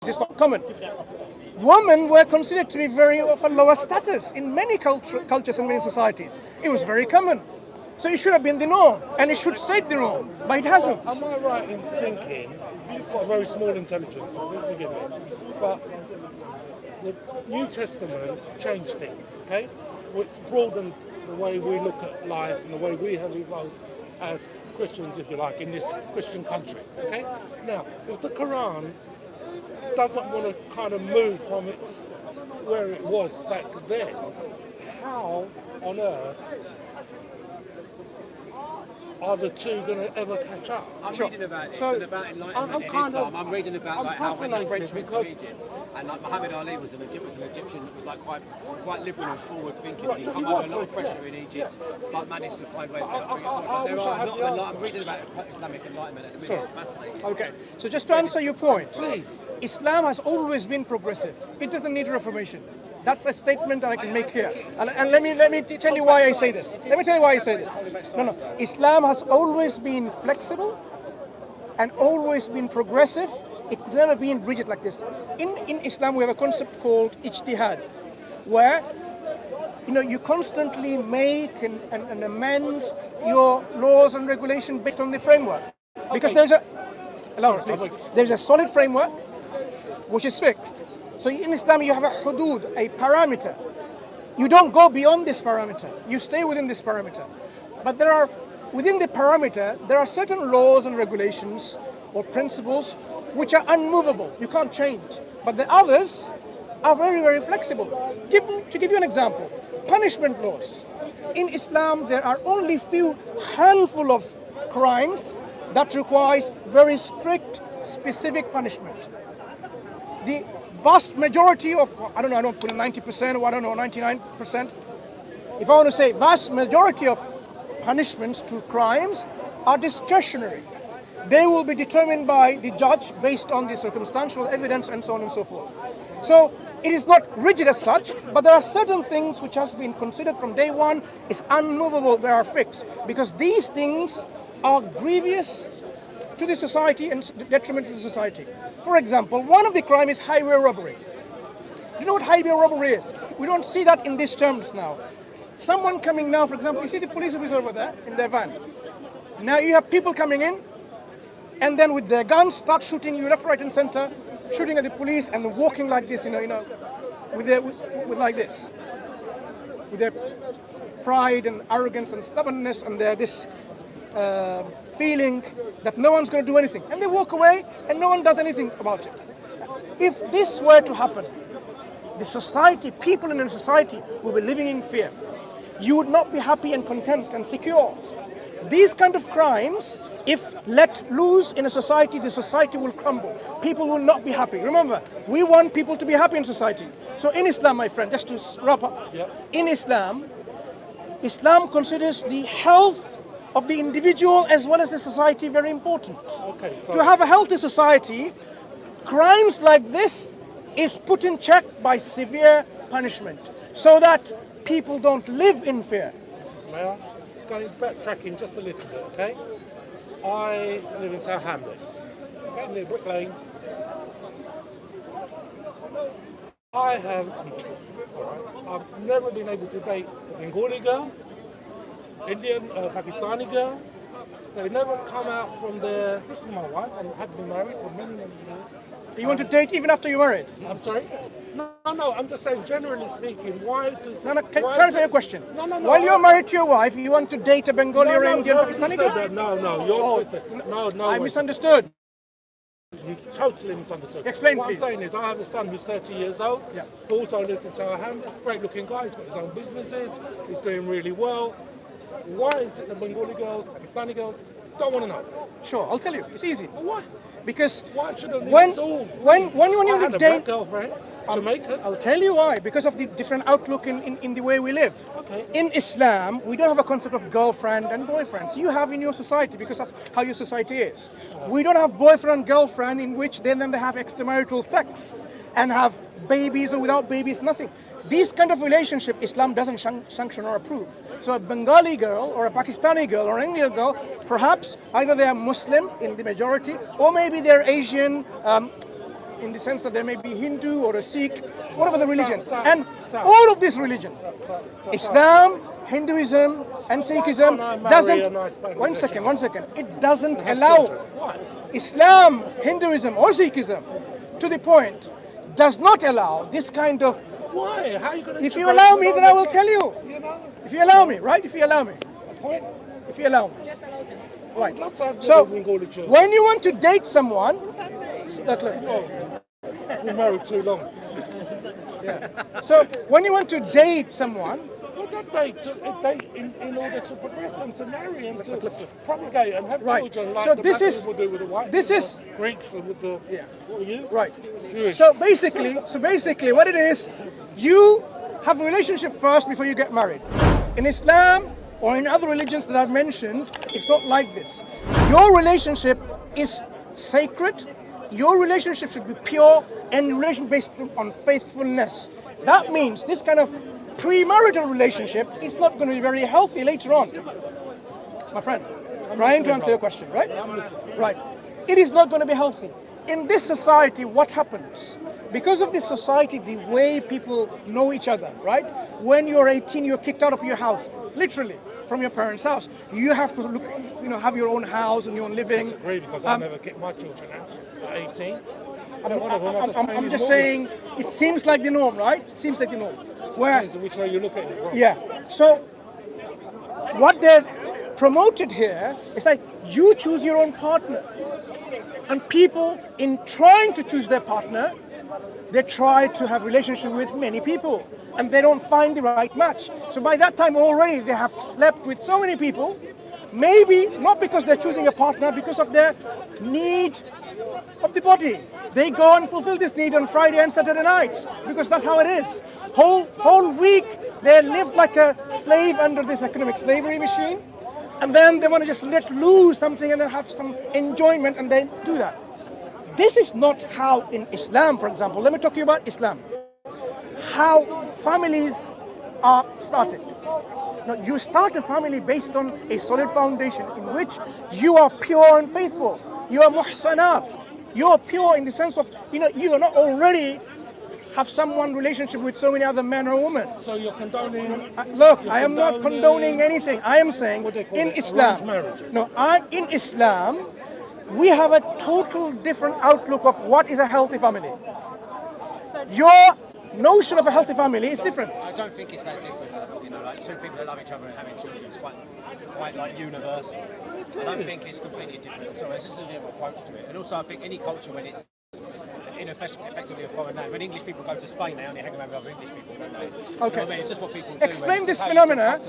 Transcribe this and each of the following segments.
It's not common. Women were considered to be very of a lower status in many cultures and many societies. It was very common. So it should have been the norm, and it should stay the norm, but it hasn't. Am I right in thinking, you've got a very small intelligence, forgive me, but the New Testament changed things, okay? Which broadened the way we look at life and the way we have evolved as Christians, if you like, in this Christian country, okay? Now, if the Quran doesn't want to kind of move from its where it was back then, how on earth are the two going to ever catch up? I'm reading about it. It's about enlightenment in Islam. I'm reading about how when the French went to Egypt, and like Muhammad Ali was an Egyptian that was like quite liberal and forward thinking. He come under a lot of pressure in Egypt, but managed to find ways to bring it forward. There are a lot of I'm reading about Islamic enlightenment at the minute. It's fascinating. Okay, so just to answer your point, Please. Islam has always been progressive. It doesn't need reformation. That's a statement that I can make here. And let me tell you why I say this. Let me tell you why I say this. No. Islam has always been flexible and always been progressive. It's never been rigid like this. In Islam, we have a concept called ijtihad, where you constantly make and amend your laws and regulations based on the framework. Because there's a solid framework which is fixed. So in Islam, you have a hudud, a parameter. You don't go beyond this parameter. You stay within this parameter. But within the parameter, there are certain laws and regulations or principles which are unmovable. You can't change. But the others are very, very flexible. To give you an example, punishment laws. In Islam, there are only few handful of crimes that requires very strict, specific punishment. The vast majority of, I don't put 90% or 99%. If I want to say vast majority of punishments to crimes are discretionary. They will be determined by the judge based on the circumstantial evidence and so on and so forth. So it is not rigid as such, but there are certain things which has been considered from day one is unmovable, they are fixed. Because these things are grievous to the society and detriment to the society. For example, one of the crimes is highway robbery. You know what highway robbery is? We don't see that in these terms now. Someone coming now, for example, you see the police officer over there in their van. Now you have people coming in and then with their guns start shooting you left, right and center, shooting at the police and walking like this, with like this. With their pride and arrogance and stubbornness and this feeling that no one's going to do anything. And they walk away and no one does anything about it. If this were to happen, the society, people in a society will be living in fear. You would not be happy and content and secure. These kind of crimes, if let loose in a society, the society will crumble. People will not be happy. Remember, we want people to be happy in society. So in Islam, my friend, just to wrap up, in Islam considers the health of the individual as well as the society very important. Okay, to have a healthy society, crimes like this is put in check by severe punishment so that people don't live in fear. Well, going backtracking just a little bit, okay? I live in Tower Hamlets, okay, near Brick Lane. I've never been able to date a Bengali girl, Indian, Pakistani girl. They never come out from their. This is my wife, and had been married for many, many years. You want to date even after you're married? I'm sorry? No, I'm just saying, generally speaking, why do... Clarify your question. No. While you're married to your wife, you want to date a Bengali or Indian Pakistani girl? No, I misunderstood. You totally misunderstood. Explain, what please. What I'm saying is, I have a son who's 30 years old, who also lives in Tower Hamlets, great looking guy, he's got his own businesses, he's doing really well. Why is it the Bengali girls, Pakistani girls, don't want to know? Sure, I'll tell you. It's easy. Why? Because why when you date, girlfriend, Jamaican. I'll tell you why. Because of the different outlook in the way we live. Okay. In Islam, we don't have a concept of girlfriend and boyfriend. So you have in your society, because that's how your society is. We don't have boyfriend and girlfriend in which then they have extramarital sex and have babies or without babies, nothing. These kind of relationship, Islam doesn't sanction or approve. So a Bengali girl or a Pakistani girl or an Indian girl, perhaps either they are Muslim in the majority, or maybe they're Asian, in the sense that there may be Hindu or a Sikh, whatever the religion. And all of this religion, Islam, Hinduism, and Sikhism doesn't, one second, it doesn't allow Islam, Hinduism, or Sikhism, to the point, does not allow this kind of. Why? How are you going to? If you allow me, then I will tell you. If you allow me, right? If you allow me. If you allow me. Right. So, when you want to date someone, look. We're married too long. Yeah. So, when you want to date someone, Well, that date in order to progress and to marry and to propagate and have children, like so the this black is people do with the white this people, is Greeks and with the what are you? right. Jewish. So basically, what it is, you have a relationship first before you get married. In Islam or in other religions that I've mentioned, it's not like this. Your relationship is sacred. Your relationship should be pure and relation based on faithfulness. That means this kind of premarital relationship is not going to be very healthy later on. My friend, trying to answer your question, right? Right. It is not going to be healthy. In this society, what happens? Because of this society, the way people know each other, right? When you're 18, you're kicked out of your house, literally, from your parents' house. You have to look, have your own house and your own living. I disagree because I never kicked my children out at 18. I'm just saying, it seems like the norm, right? It seems like the norm. Where, which way you look at it. Right? Yeah. So, what they're promoted here is like you choose your own partner. And people, in trying to choose their partner, they try to have relationship with many people. And they don't find the right match. So by that time already, they have slept with so many people. Maybe not because they're choosing a partner, because of their need of the body. They go and fulfill this need on Friday and Saturday nights because that's how it is. Whole week they live like a slave under this economic slavery machine, and then they want to just let loose something and then have some enjoyment, and they do that. This is not how in Islam, for example. Let me talk to you about Islam. How families are started. Now, you start a family based on a solid foundation in which you are pure and faithful. You are muhsanat. You are pure in the sense of, you are not already have someone relationship with so many other men or women. So you're condoning... Look, I am not condoning anything. I am saying in Islam, in Islam, we have a total different outlook of what is a healthy family. Your notion of a healthy family is different. I don't think it's that different. Like two people that love each other and having children is quite like universal. I don't think it's completely different. So there's just a different approach to it. And also I think any culture when it's effectively a foreign name. When English people go to Spain, they only hang around with other English people, don't they? Okay. You know what I mean? It's just what people do. Explain this phenomena.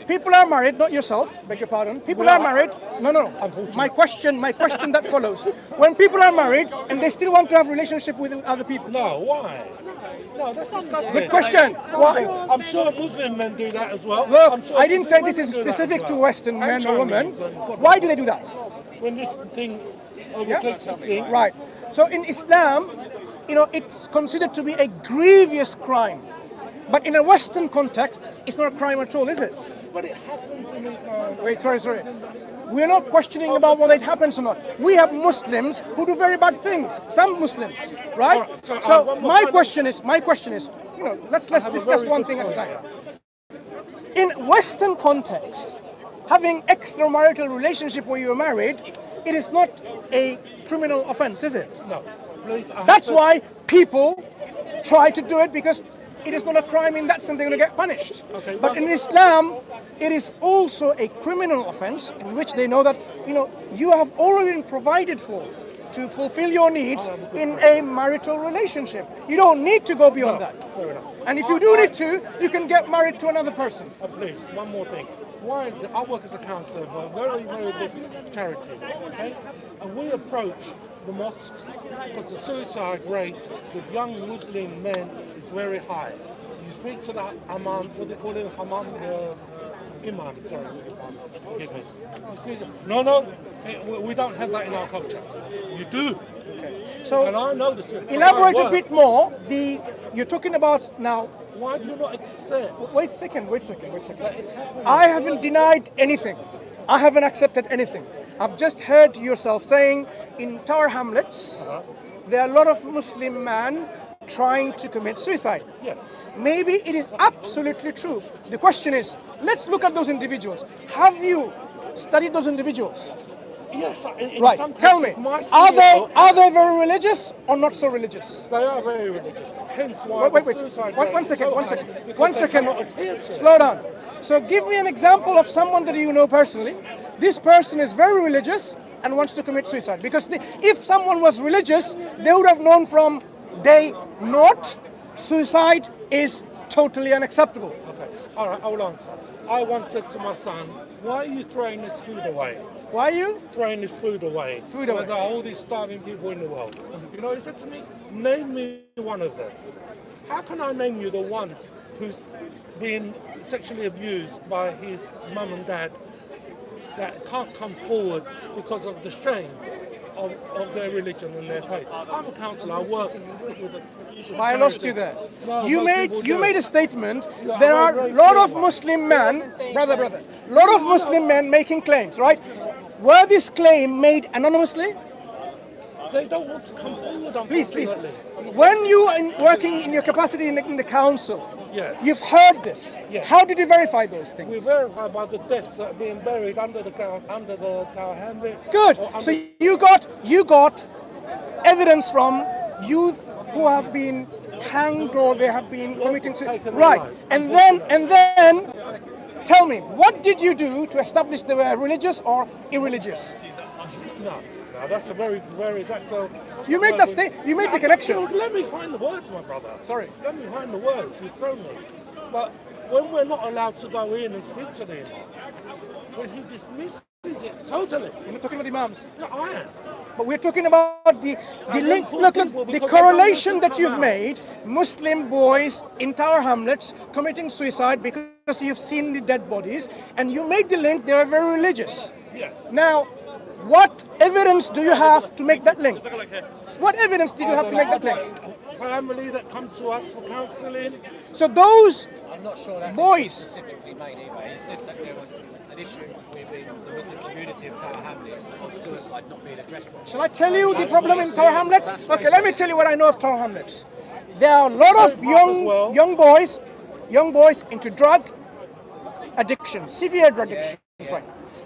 People are married, not yourself, beg your pardon. People are married. No. My question that follows. When people are married and they still want to have relationship with other people. No, why? No, that's disgusting. Good question. Why? I'm sure Muslim men do that as well. Look, Sure I didn't say this is specific to Western men or women. Why do they do that? When this thing overtakes this thing. Right. So in Islam, it's considered to be a grievous crime. But in a Western context, it's not a crime at all, is it? But it happens in Islam. Wait, sorry. We're not questioning about whether it happens or not. We have Muslims who do very bad things. Some Muslims, right? So my question is, let's discuss one thing at a time. In Western context, having extramarital relationship where you're married, it is not a criminal offense, is it? No. Please, that's why people try to do it, because it is not a crime in that sense. They're going to get punished. Okay, but in Islam, it is also a criminal offense in which they know that you have already been provided for to fulfill your needs in a marital relationship. You don't need to go beyond that. And if you do need to, you can get married to another person. Please, one more thing. Why is it? I work as a counsellor for a very, very big charity, okay? And we approach the mosques because the suicide rate with young Muslim men is very high. You speak to the imam, what they call him, imam, forgive me. No, we don't have that in our culture. You do. Okay. So, and I know this. Elaborate a bit more. You're talking about now. Why do you not accept? Wait a second. I haven't denied anything. I haven't accepted anything. I've just heard yourself saying in Tower Hamlets, there are a lot of Muslim men trying to commit suicide. Yes. Maybe it is absolutely true. The question is, let's look at those individuals. Have you studied those individuals? Yes. In Right. some Tell me, cases, my are they very religious or not so religious? They are very religious. Hence why Wait. suicide One rate second. is so One high, second. because One they second. cannot adhere to it. Slow down. So give me an example of someone that you know personally. This person is very religious and wants to commit suicide. Because if someone was religious, they would have known from day naught, suicide is totally unacceptable. Okay. All right. Hold on, son. I once said to my son, "Why are you throwing this food away? Why are you? Throwing this food away? Food away. There are all these starving people in the world." You know, he said to me, "Name me one of them." How can I name you the one who's been sexually abused by his mum and dad that can't come forward because of the shame of their religion and their faith? I'm a counsellor. I work with I lost you there. No, You most people do. made a statement. Yeah, There I'm are very a lot of clear. Muslim men, brother, lot of Muslim men making claims, right? Were this claim made anonymously? They don't want to come forward, Please. unfortunately. When you are working in your capacity in the council, Yeah. you've heard this. Yeah. How did you verify those We things? verify by the deaths that are being buried under the Tower Hamlets. Good. or So under- you got evidence from youth who have been hanged or they have been committing taken right. alive, And then tell me, what did you do to establish they were religious or irreligious? No, that's a very, that's a... You made you made the connection. Let me find the words, my brother. Sorry. Let me find the words, you throw me. But when we're not allowed to go in and speak to the imam, when he dismisses it totally, We're not talking about imams. no, I am. But we're talking about the And link. then Look, people, the because correlation they don't that you've come out. made: Muslim boys in Tower Hamlets committing suicide because you've seen the dead bodies, and you made the link. They are very religious. Yes. Now, what evidence do you have to make that link? What evidence did you have to make that link? Family that come to us for counselling. So those I'm not sure that Boys. was specifically made either. He said that there was an issue within the Muslim community in Tower Hamlets of suicide not being addressed properly. Shall I tell you the That's problem what in he Tower said. Hamlets? That's what Okay, he let me said. tell you what I know of Tower Hamlets. There are a lot of As well. young boys into drug addiction, severe drug addiction. Right.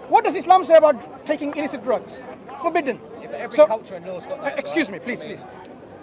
What does Islam say about taking illicit drugs? Forbidden. But every So- culture and law's got that, Excuse right? me, please.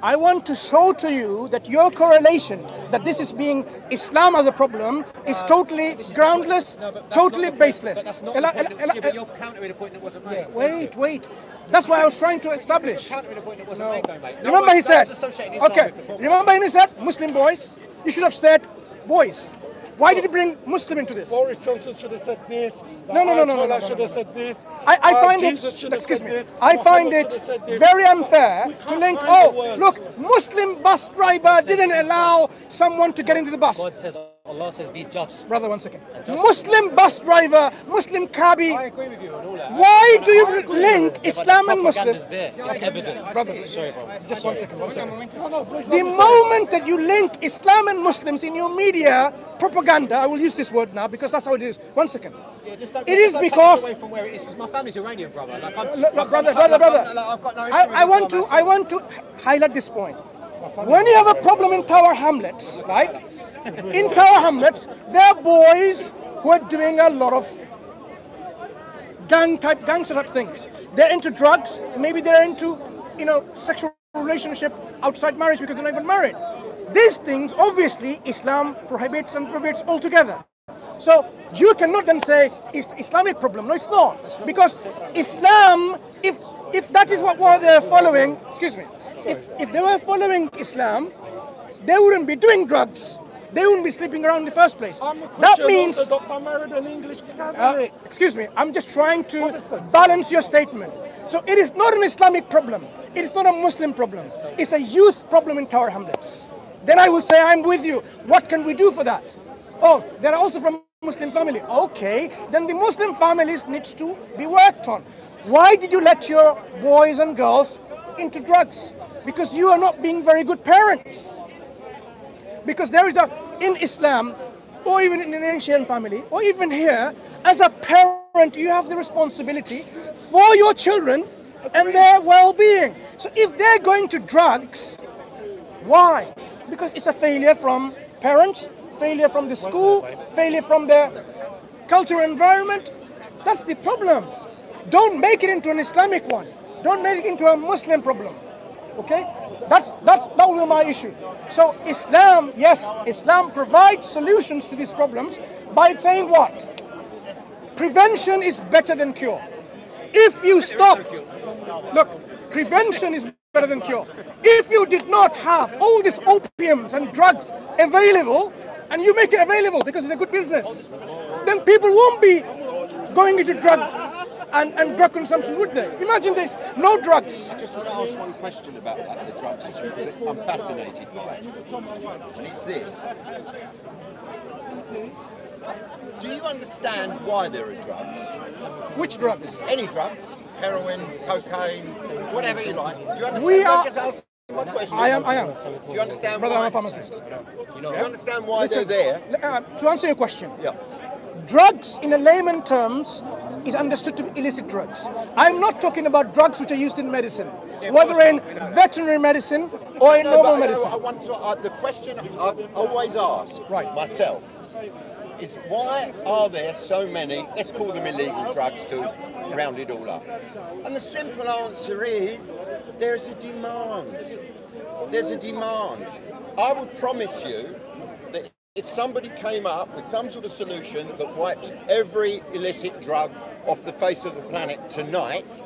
I want to show to you that your correlation, that this is being Islam as a problem, is totally This is the groundless, point. No, but that's totally not the point. baseless. But that's not Ela- the point. ela- Yeah, but you're countering a point that wasn't made. Wait. That's why I was trying to establish. You're countering a point that wasn't made, though, mate. No Remember one- he no said, one's associating Islam okay, with the problem. remember he said, Muslim boys? You should have said boys. Why did you bring Muslim into this? Boris Johnson should have said this. No. Ayatollah should have said this. I find Jesus it, should have excuse said me, this. I find Muhammad it should have said this. very unfair We to can't link, find the oh, words. look, Muslim bus driver didn't allow someone to get into the bus. God says, Allah says, be just. Brother, 1 second. Muslim bus driver, Muslim cabby, I agree with you on all that. why do you link Islam and Propaganda is Muslim? there. It's evident. Brother, Sorry, bro. just 1 second. Please The moment that you link Islam and Muslims in your media propaganda, I will use this word now because that's how it is. 1 second. Yeah, just don't, It is just don't because- take it away from where it is, because my family's Iranian, brother. Like, Look, brother. I've got no issue with I want Islam to at all. highlight this point. When you have a problem in Tower Hamlets, right? In Tower Hamlets, there are boys who are doing a lot of gangster type things. They're into drugs, maybe they're into, sexual relationship outside marriage because they're not even married. These things, obviously, Islam prohibits and forbids altogether. So you cannot then say it's Islamic problem. No, it's not. Because Islam, if that is what they're following, excuse me, if they were following Islam, they wouldn't be doing drugs. They wouldn't be sleeping around in the first place. I'm a That Christian means, Orthodox. I married an English Catholic. excuse me, I'm just trying to balance your statement. So it is not an Islamic problem. It is not a Muslim problem. It's a youth problem in Tower Hamlets. Then I would say, I'm with you. What can we do for that? Oh, they're also from Muslim family. Okay, then the Muslim families needs to be worked on. Why did you let your boys and girls into drugs? Because you are not being very good parents. Because there is in Islam, or even in an Asian family, or even here, as a parent, you have the responsibility for your children and their well-being. So if they're going to drugs, why? Because it's a failure from parents, failure from the school, failure from the cultural environment. That's the problem. Don't make it into an Islamic one. Don't make it into a Muslim problem. Okay? That will be my issue. So Islam, yes, Islam provides solutions to these problems by saying what? Prevention is better than cure. If you stop, look, prevention is better than cure. If you did not have all these opiums and drugs available, and you make it available because it's a good business, then people won't be going into drug and drug consumption, would they? Imagine this, no drugs. I just want to ask one question about the drugs issue, because I'm fascinated by it. And it's this. Do you understand why there are drugs? Which drugs? Any drugs? Heroin, cocaine, whatever you like. Do you understand? We are- Just ask my question. I am. Do you understand Brother, why? I'm a pharmacist. Do you understand why they're there? To answer your question, Yeah. drugs in a layman terms is understood to be illicit drugs. I'm not talking about drugs which are used in medicine, whether in veterinary medicine or in normal medicine. I want to. The question I've always asked myself is, why are there so many, let's call them illegal drugs to round it all up? And the simple answer is, there's a demand. There's a demand. I would promise you that if somebody came up with some sort of solution that wiped every illicit drug off the face of the planet tonight,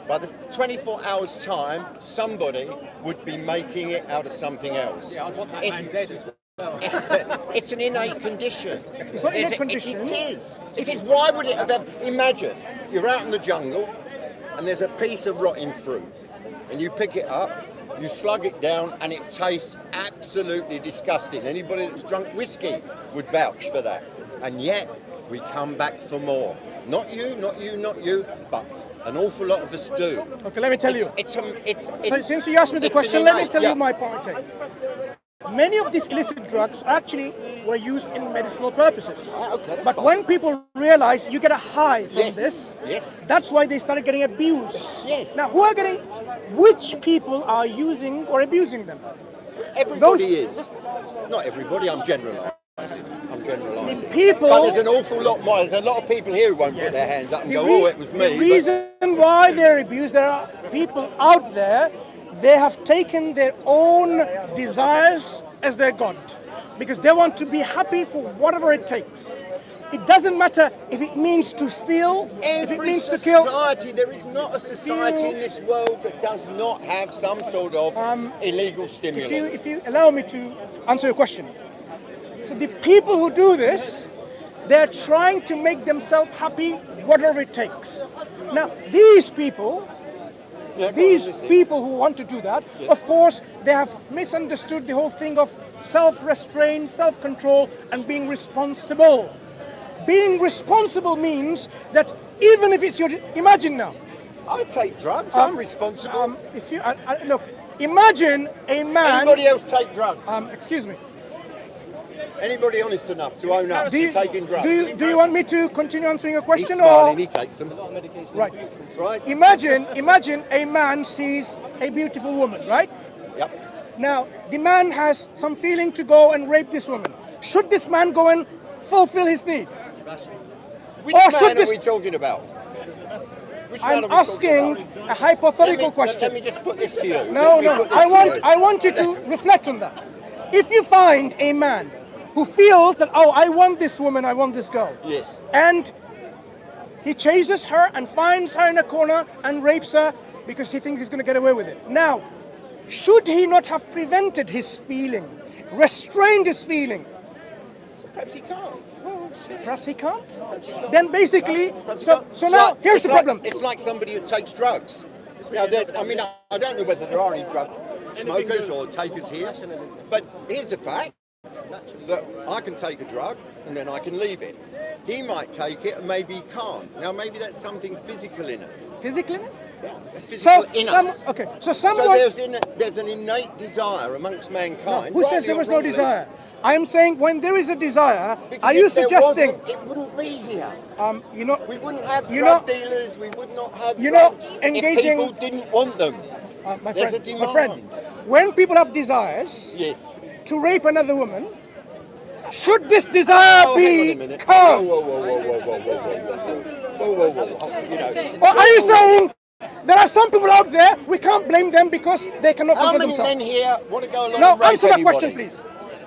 by the 24 hours time, somebody would be making it out of something else. Yeah, I want that man dead as well. It's an innate condition. It's not innate condition. It is. It is. Why would it have ever... Imagine, you're out in the jungle and there's a piece of rotting fruit and you pick it up, you slug it down and it tastes absolutely disgusting. Anybody that's drunk whiskey would vouch for that. And yet, we come back for more. Not you, not you, not you, but an awful lot of us do. Okay, let me tell you. So since you asked me the question, let me tell you my point. Many of these illicit drugs actually were used in medicinal purposes. Okay, but fine. when people realize you get a high from Yes, this, yes. that's why they started getting abused. Yes. Now, which people are using or abusing them? Everybody is. Not everybody, I'm generalising. People, but there's an awful lot more. There's a lot of people here who won't put their hands up and go, oh, it was me. The reason why they're abused, there are people out there, they have taken their own desires as their God, because they want to be happy for whatever it takes. It doesn't matter if it means to steal, if it means to kill. There is not a society in this world that does not have some sort of illegal stimulant. If you allow me to answer your question. So the people who do this, they're trying to make themselves happy, whatever it takes. Now, these people who want to do that, of course, they have misunderstood the whole thing of self-restraint, self-control, and being responsible. Being responsible means that even if it's your... Imagine now. I take drugs, I'm responsible. If you look, imagine a man... Anybody else take drugs? Excuse me. Anybody honest enough to own up to taking drugs? Do you want me to continue answering your question? He's smiling, he takes them. Right. Imagine a man sees a beautiful woman, right? Yep. Now, the man has some feeling to go and rape this woman. Should this man go and fulfill his need? Which man are we talking about? I'm asking a hypothetical question. Let me just put this to you. No. I want you to reflect on that. If you find a man who feels that, oh, I want this woman, I want this girl. Yes. And he chases her and finds her in a corner and rapes her because he thinks he's going to get away with it. Now, should he not have prevented his feeling, restrained his feeling? Perhaps he can't. Perhaps he can't? Then basically, so now, here's the problem. It's like somebody who takes drugs. Now, I don't know whether there are any drug smokers or takers here, but here's a fact, that I can take a drug and then I can leave it. He might take it and maybe he can't. Now maybe that's something physical in us. Physical in us? Yeah, physical in us. Okay, so someone... So there's an innate desire amongst mankind. Who says there was no desire? I'm saying when there is a desire, Because are you if there suggesting? wasn't, it wouldn't be here. You know, We wouldn't have you drug know- dealers. We would not have you know, drugs engaging- if people didn't want them. my There's friend, a my friend, demand. when people have desires Yes. to rape another woman, should this desire Oh, hang on a be minute. curbed? Whoa, whoa, whoa, whoa, whoa, whoa, whoa, whoa, whoa, whoa. You know, Or are you saying there are some people out there, we can't blame them because they cannot how control many themselves? men here want to go along No, and rape answer that anybody? question, please.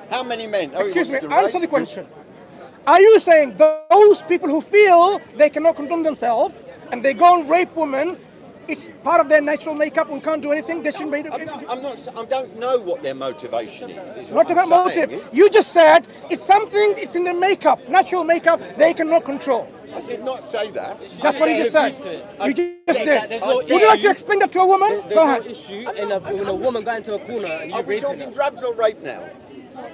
How many men? Oh, he Excuse me, wants to rape? answer the question. Are you saying those people who feel they cannot control themselves and they go and rape women, it's part of their natural makeup, we can't do anything, they shouldn't be... I don't know what their motivation is Not what about I'm saying. motive. You just said it's something, it's in their makeup, natural makeup, they cannot control. I did not say that. That's what you just said. I You just did. there's no Would you like to issue. explain that to a woman? There's Go no ahead. issue when a woman got into a corner and you Are we raping talking her. drugs or rape now?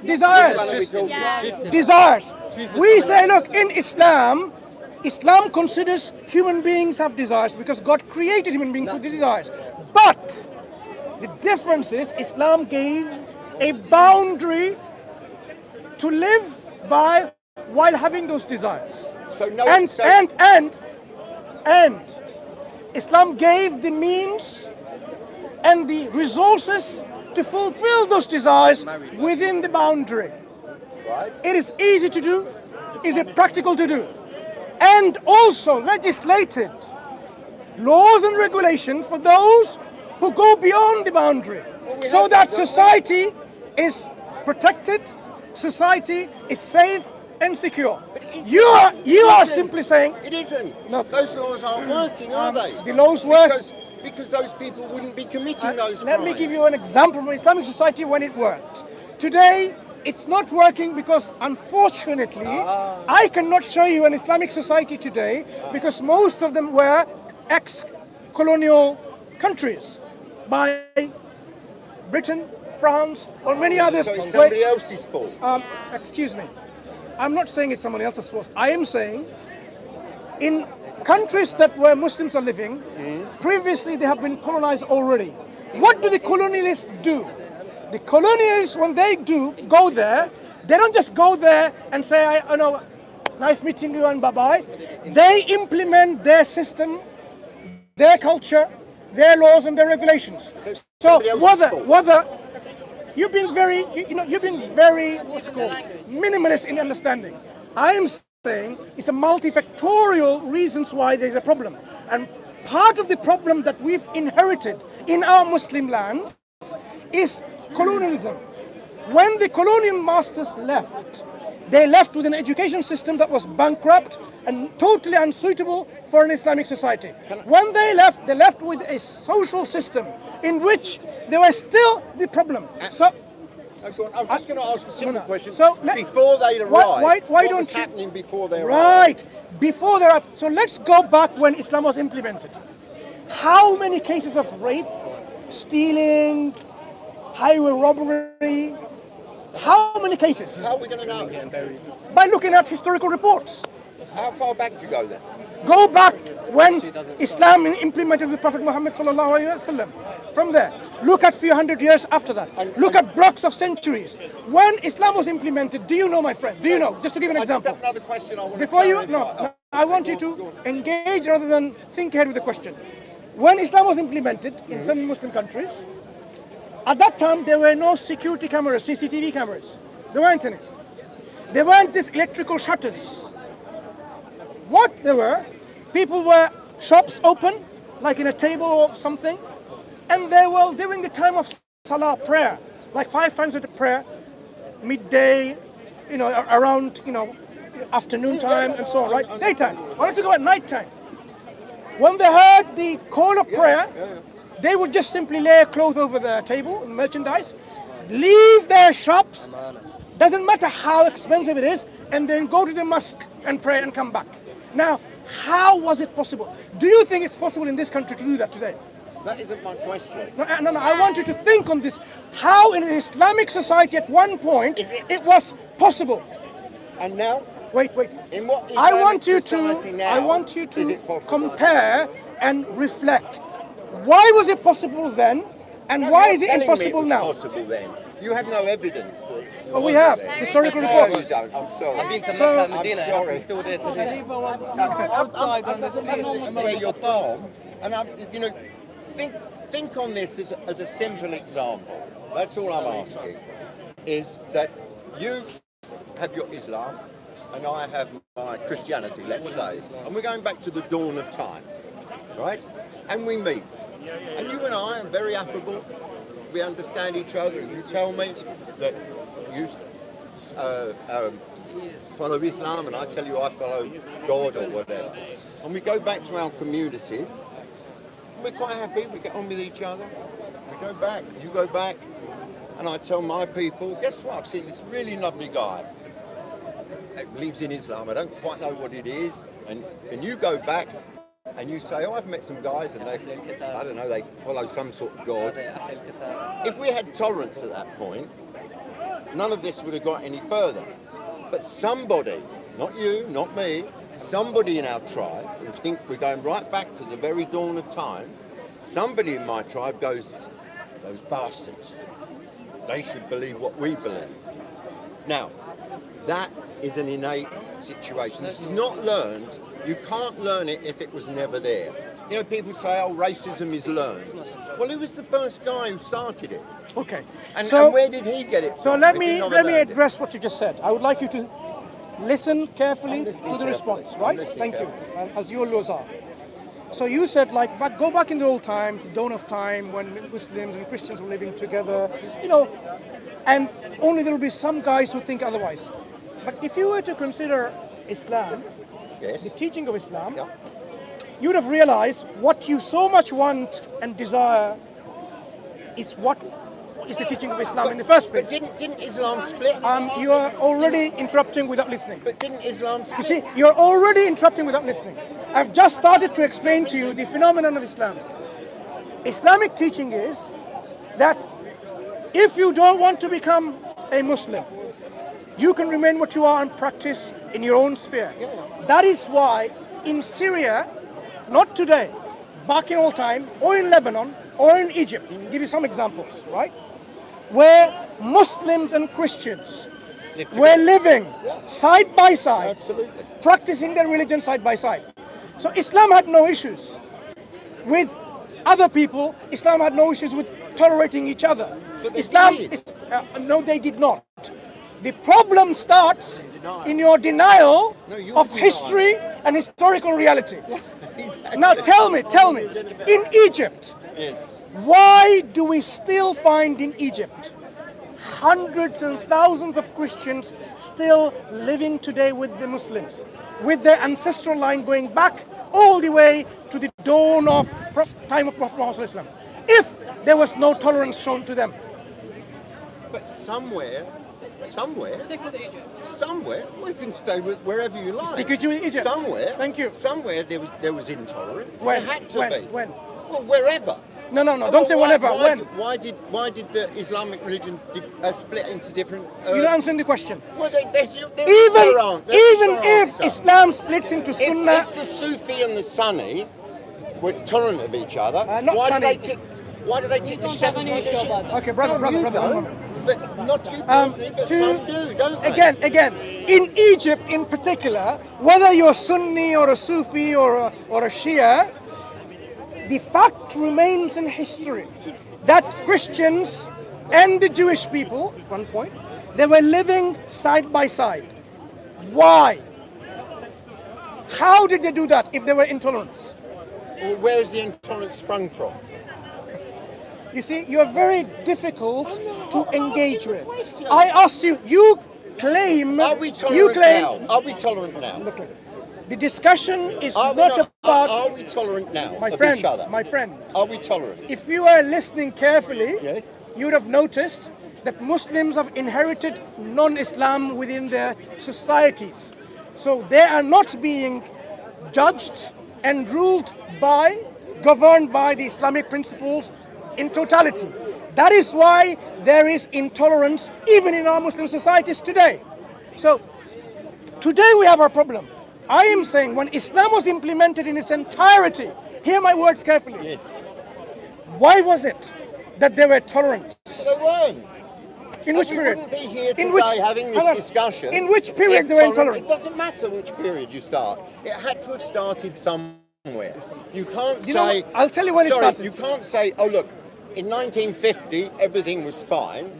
Desires. Which one are we talking? Drifting. Desires. We say, look, in Islam, Islam considers human beings have desires because God created human beings with desires. But the difference is Islam gave a boundary to live by while having those desires. So no. And so, Islam gave the means and the resources to fulfill those desires within the boundary. right. It is easy to do. Is it practical to do? And also legislated laws and regulations for those who go beyond the boundary, we so have that that, don't we? society is protected, society is safe and secure. it's You not. are It isn't. simply saying It isn't. No. Those laws aren't working, are they? the laws were. Because those people wouldn't be committing those Let crimes. me give you an example from Islamic society when it worked. Today, it's not working because, unfortunately, I cannot show you an Islamic society today because most of them were ex-colonial countries by Britain, France, or many others. So it's where- somebody else's fault. excuse me. I'm not saying it's someone else's fault. I am saying in countries that where Muslims are living, previously they have been colonized already. What do the colonialists do? The colonialists, when they go there, they don't just go there and say, I know, nice meeting you and bye-bye. They implement their system, their culture, their laws and their regulations. So somebody else's fault. whether you've been very, you've been very, what's it called, minimalist in understanding. I am saying it's a multifactorial reasons why there's a problem. And part of the problem that we've inherited in our Muslim land is colonialism. When the colonial masters left, they left with an education system that was bankrupt and totally unsuitable for an Islamic society. When they left with a social system in which they were still the problem. So Excellent. I'm just going to ask a simple question. So before they arrived, why what don't was you- happening before they arrived? right, before they arrived. So let's go back when Islam was implemented. How many cases of rape, stealing, highway robbery, how many cases? How are we going to know? By looking at historical reports. How far back do you go then? Go back when Islam implemented the Prophet Muhammad sallallahu alaihi wasallam. From there, look at few hundred years after that. Look at blocks of centuries. When Islam was implemented, do you know, my friend? Do you know? Just to give an I just example. have another question I want Before to you, clarify. no, I want you to engage rather than think ahead with the question. When Islam was implemented in some Muslim countries, at that time there were no security cameras, CCTV cameras. There weren't any. There weren't these electrical shutters. What there were, people were shops open, like in a table or something, and they were during the time of Salah prayer, like 5 times a prayer, midday, around, afternoon time and so on, right? Daytime. Why don't you go at night time? When they heard the call of prayer, they would just simply lay a cloth over their table, merchandise, leave their shops, doesn't matter how expensive it is, and then go to the mosque and pray and come back. Now, how was it possible? Do you think it's possible in this country to do that today? That isn't my question. No, I want you to think on this. How in an Islamic society at one point it was possible? And now, Wait. in what I Islamic want you society to now is it possible? compare and reflect. Why was it possible then, and why is it You're telling me impossible it was now? possible then. You have no evidence that it's Oh, we not have there. historical No, you reports. don't. I'm sorry. I've been to So- Mecca and Medina, I'm and sorry. I'm still there today. outside on the Doesn't street. matter where you're from, and think on this as a simple example. That's all I'm asking. Is that you have your Islam, and I have my Christianity, let's say, and we're going back to the dawn of time, right? And we meet, and you and I are very affable. We understand each other, and you tell me that you follow Islam, and I tell you I follow God or whatever. And we go back to our communities. We're quite happy. We get on with each other. We go back. You go back, and I tell my people, guess what? I've seen this really lovely guy that believes in Islam. I don't quite know what it is, and you go back. And you say, oh, I've met some guys and they, I don't know, they follow some sort of God. If we had tolerance at that point, none of this would have got any further. But somebody, not you, not me, somebody in our tribe, and I think we're going right back to the very dawn of time, somebody in my tribe goes, those bastards, they should believe what we believe. Now, that is an innate situation. This is not learned. You can't learn it if it was never there. You know, people say, oh, racism is learned. Well, who was the first guy who started it? Okay. And So where did he get it So from? let if me he never let me learned it? address what you just said. I would like you to listen carefully I'm to listening the response, carefully. right? I'm listening Thank you, carefully. as you always are. So you said, like, but go back in the old times, the dawn of time, when Muslims and Christians were living together, you know, and only there will be some guys who think otherwise. But if you were to consider Islam, Yes. the teaching of Islam, Yeah. you'd have realized what you so much want and desire is what is the teaching of Islam in the first place. But didn't Islam split? You are already interrupting without listening. But didn't Islam split? You see, you're already interrupting without listening. I've just started to explain to you the phenomenon of Islam. Islamic teaching is that if you don't want to become a Muslim, you can remain what you are and practice in your own sphere. Yeah. That is why in Syria, not today, back in old time, or in Lebanon, or in Egypt, I'll give you some examples, right? Where Muslims and Christians were living side by side, Absolutely. practicing their religion side by side. So Islam had no issues with other people. Islam had no issues with tolerating each other. But they Islam did. is no, they did not. The problem starts in your denial No, your of denial. history and historical reality. Exactly. Now tell me, in Egypt, Yes. why do we still find in Egypt hundreds and thousands of Christians still living today with the Muslims, with their ancestral line going back all the way to the dawn of time of Prophet Muhammad ﷺ, if there was no tolerance shown to them? But somewhere, well, you can stay with wherever you like. Stick with Egypt. Somewhere. Thank you. Somewhere there was intolerance. When? There had to When? be. When? Well, wherever. No, Oh, don't say well, whenever. When? Why did the Islamic religion split into different? You're not answering the question. Well, there's Even your if answer. Islam splits into Sunnah, If the Sufi and the Sunni were tolerant of each other, not why Sunni. do they kick the Shia? okay, brother, You one don't, moment. but not you personally, but some do, don't they? Again, in Egypt in particular, whether you're Sunni or a Sufi or a Shia, the fact remains in history that Christians and the Jewish people, at one point, they were living side by side. Why? How did they do that if they were intolerant? Well, where is the intolerance sprung from? You see, you're very difficult to engage asking the with. question. I asked you, you claim, Are we tolerant now? Are we tolerant now? Look, the discussion is Are we not not- about, Are we tolerant now my of friend, each other? my friend. Are we tolerant? If you are listening carefully, Yes. you would have noticed that Muslims have inherited non-Islam within their societies. So they are not being judged and ruled by, governed by the Islamic principles in totality. That is why there is intolerance even in our Muslim societies today. So today we have our problem. I am saying when Islam was implemented in its entirety, hear my words carefully. Yes. Why was it that they were tolerant? They weren't. In which we period? wouldn't be here In today which- having hang on. this discussion. In which period if they were tolerant- intolerant? It doesn't matter which period you start. It had to have started somewhere. You can't You know say. what? I'll tell you when it sorry, started. you can't say, oh look, in 1950 everything was fine.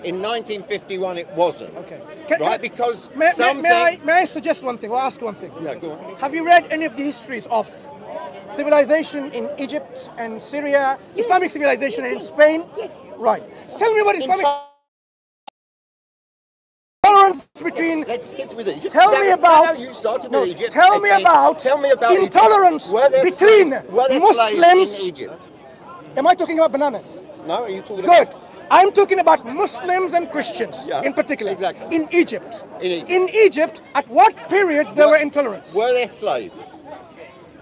In 1951 it wasn't. Okay. Right? Because may something. I suggest one thing or ask one thing? Yeah, go on. Have you read any of the histories of civilization in Egypt and Syria, Islamic civilization in Spain? Yes. Right. Tell me about Islamic Intolerance between. Let's skip with Egypt. Tell me about. No, you started No, with Egypt. tell me about intolerance Were there between slaves? Were there Muslims. slaves in Egypt? Am I talking about bananas? No, are you talking Good. about? I'm talking about Muslims and Christians Yeah, in particular. exactly. In Egypt. In Egypt. In Egypt, at what period there were intolerance? Were there slaves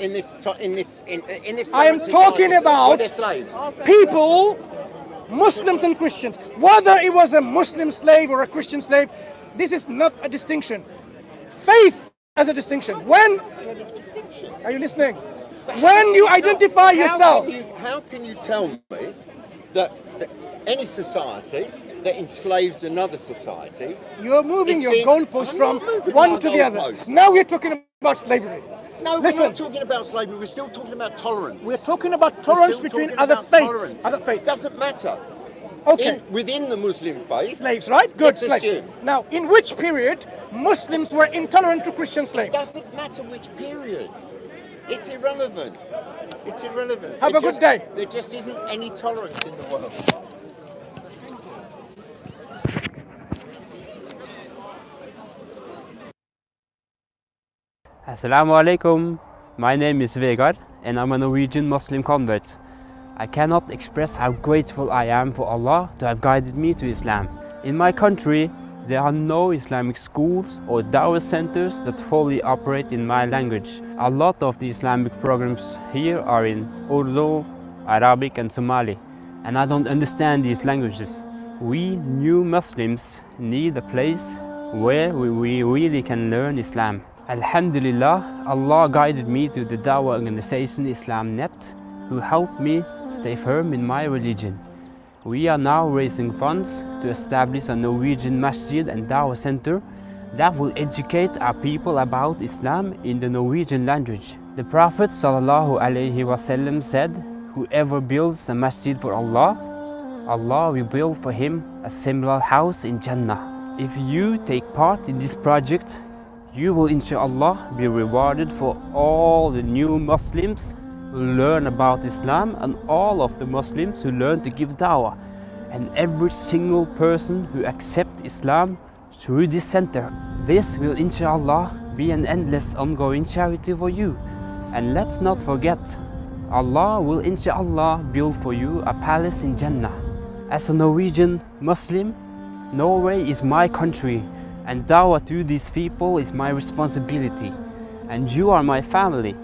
in this? In this I am society? talking about Were there slaves? people, Muslims and Christians. Whether it was a Muslim slave or a Christian slave, this is not a distinction. Faith as a distinction. When are you listening? When you identify yourself. How can you tell me that any society that enslaves another society? You're moving your goalposts I'm from not moving one my to the other. goalposts. Now we're talking about slavery. No, Listen. we're not talking about slavery. We're still talking about tolerance. We're talking about We're tolerance still between talking other about faiths. tolerance. Other faiths. Doesn't matter. Okay. Within the Muslim faith, Slaves, right? Good, let's slaves. assume. Now, in which period Muslims were intolerant to Christian slaves? doesn't matter which period. It's irrelevant. It's irrelevant. Have a good day. There just isn't any tolerance in the world. Assalamu alaikum. My name is Vegard and I'm a Norwegian Muslim convert. I cannot express how grateful I am for Allah to have guided me to Islam. In my country, there are no Islamic schools or dawah centers that fully operate in my language. A lot of the Islamic programs here are in Urdu, Arabic and Somali, and I don't understand these languages. We new Muslims need a place where we really can learn Islam. Alhamdulillah, Allah guided me to the dawah organization IslamNet, who helped me stay firm in my religion. We are now raising funds to establish a Norwegian masjid and dawah center that will educate our people about Islam in the Norwegian language. The Prophet ﷺ said, whoever builds a masjid for Allah, Allah will build for him a similar house in Jannah. If you take part in this project, you will inshallah be rewarded for all the new Muslims who learn about Islam and all of the Muslims who learn to give dawah, and every single person who accepts Islam through this center. This will inshallah be an endless ongoing charity for you. And let's not forget, Allah will inshallah build for you a palace in Jannah. As a Norwegian Muslim, Norway is my country, and dawah to these people is my responsibility. And you are my family.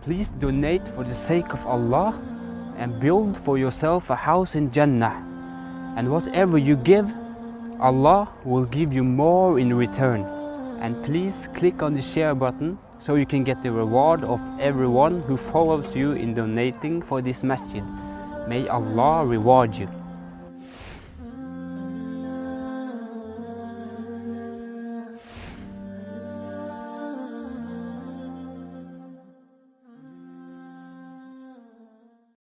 Please donate for the sake of Allah and build for yourself a house in Jannah. And whatever you give, Allah will give you more in return. And please click on the share button so you can get the reward of everyone who follows you in donating for this masjid. May Allah reward you.